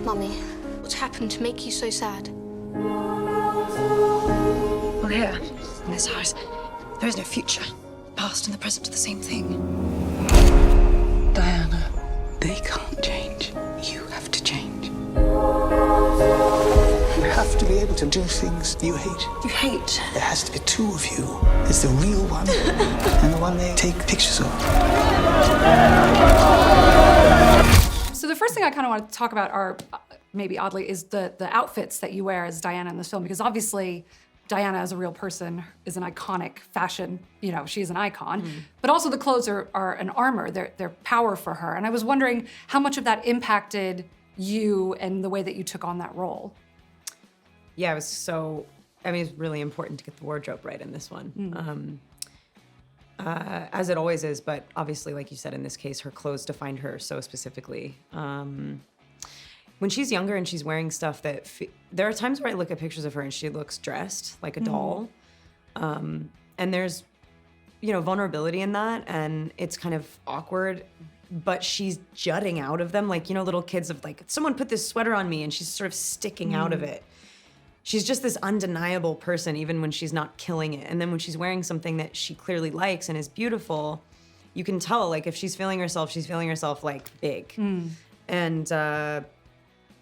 Mummy, what's happened to make you so sad? Well, here, in this house, there is no future. Past and the present are the same thing. Diana, they can't change. You have to change. You have to be able to do things you hate. You hate? There has to be two of you. There's the real one and the one they take pictures of. So the first thing I kind of want to talk about are, maybe oddly, is the outfits that you wear as Diana in this film, because obviously Diana as a real person is an iconic fashion, you know, she is an icon, but also the clothes are an armor, they're power for her. And I was wondering how much of that impacted you and the way that you took on that role. Yeah, it was so, I mean, it's really important to get the wardrobe right in this one. As it always is, but obviously, like you said, in this case, her clothes defined her so specifically. When she's younger and she's wearing stuff that, there are times where I look at pictures of her and she looks dressed like a doll. And there's, you know, vulnerability in that, and it's kind of awkward, but she's jutting out of them. Like, you know, little kids of like, someone put this sweater on me, and she's sort of sticking out of it. She's just this undeniable person, even when she's not killing it. And then when she's wearing something that she clearly likes and is beautiful, you can tell, like, if she's feeling herself like big. And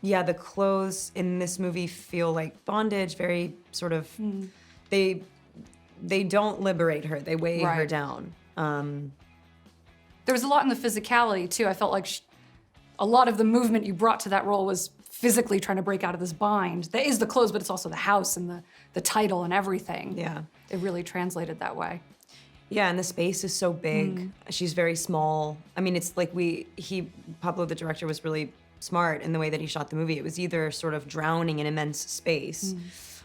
yeah, the clothes in this movie feel like bondage, very sort of, they don't liberate her, they weigh her down. There was a lot in the physicality too. I felt like a lot of the movement you brought to that role was physically trying to break out of this bind. That is the clothes, but it's also the house and the title and everything. Yeah. It really translated that way. Yeah, and the space is so big. She's very small. I mean, it's like Pablo, the director, was really smart in the way that he shot the movie. It was either sort of drowning in immense space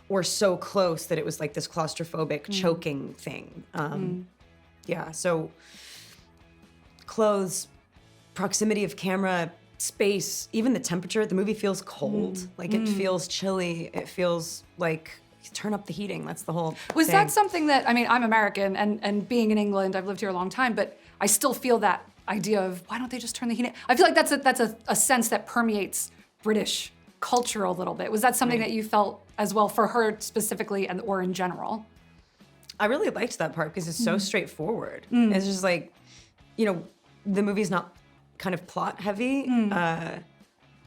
or so close that it was like this claustrophobic choking thing. Yeah, so clothes, proximity of camera, space, even the temperature, the movie feels cold. Like it feels chilly. It feels like, turn up the heating. That's the whole Was thing. that something that, I mean, I'm American and being in England, I've lived here a long time, but I still feel that idea of why don't they just turn the heat? I feel like that's a sense that permeates British culture a little bit. Was that something that you felt as well for her specifically and or in general? I really liked that part because it's so straightforward. It's just like, you know, the movie's not kind of plot heavy.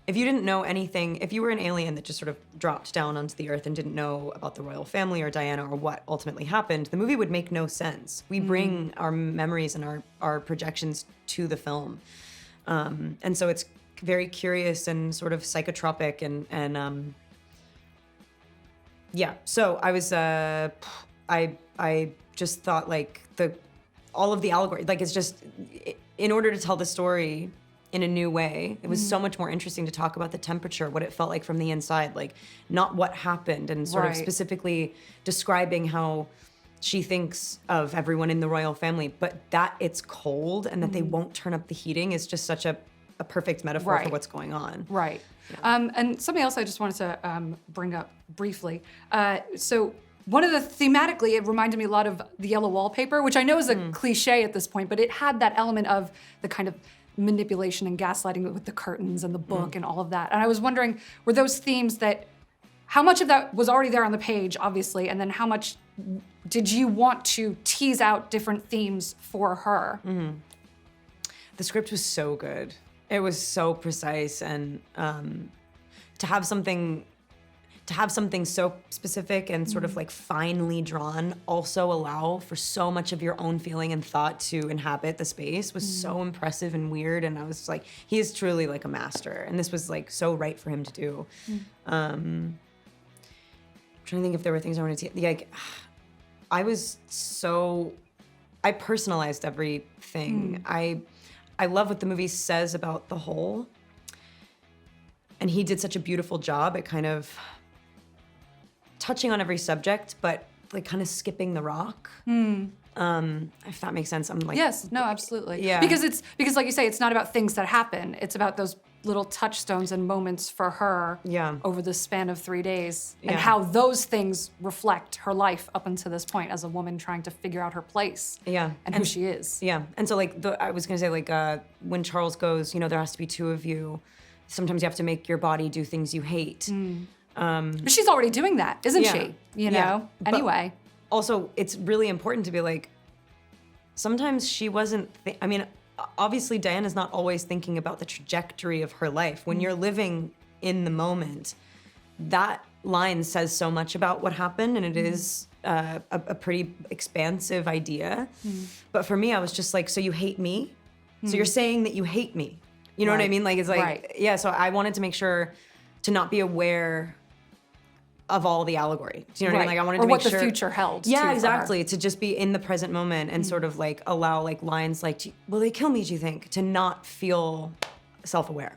If you didn't know anything, if you were an alien that just sort of dropped down onto the earth and didn't know about the royal family or Diana or what ultimately happened, the movie would make no sense. We bring our memories and our projections to the film. And so it's very curious and sort of psychotropic and yeah. So I was, I just thought like all of the allegory, like it's just, in order to tell the story in a new way, it was so much more interesting to talk about the temperature, what it felt like from the inside, like not what happened, and sort of specifically describing how she thinks of everyone in the royal family, but that it's cold and that they won't turn up the heating is just such a perfect metaphor for what's going on. Right. Yeah. And something else I just wanted to bring up briefly. So one of the, thematically, it reminded me a lot of The Yellow Wallpaper, which I know is a cliche at this point, but it had that element of the kind of manipulation and gaslighting with the curtains and the book and all of that. And I was wondering, were those themes how much of that was already there on the page, obviously, and then how much did you want to tease out different themes for her? The script was so good. It was so precise, and to have something so specific and sort of like finely drawn also allow for so much of your own feeling and thought to inhabit the space was so impressive and weird. And I was like, he is truly like a master, and this was like so right for him to do. I'm trying to think if there were things I wanted to, like, I personalized everything. I love what the movie says about the whole, and he did such a beautiful job at kind of touching on every subject, but like kind of skipping the rock. If that makes sense. I'm like, yes, no, absolutely. Yeah. Because like you say, it's not about things that happen. It's about those little touchstones and moments for her over the span of 3 days, and how those things reflect her life up until this point as a woman trying to figure out her place and who she is. Yeah, and so like I was gonna say, like when Charles goes, you know, there has to be two of you. sometimes you have to make your body do things you hate. But she's already doing that, isn't Yeah. she? You Yeah. know? But Anyway. Also, it's really important to be like, sometimes she wasn't, I mean, obviously Diana's not always thinking about the trajectory of her life. When you're living in the moment, that line says so much about what happened, and it is a pretty expansive idea. But for me, I was just like, so you hate me? So you're saying that you hate me? You know what I Right. mean? Like, it's like, Right. yeah, so I wanted to make sure to not be aware of all the allegory. Do you know what I mean? Right. Like, I wanted Or to make what sure the future held, too, Yeah, for her. exactly. To just be in the present moment and sort of like allow like lines like, will they kill me, do you think? To not feel self-aware.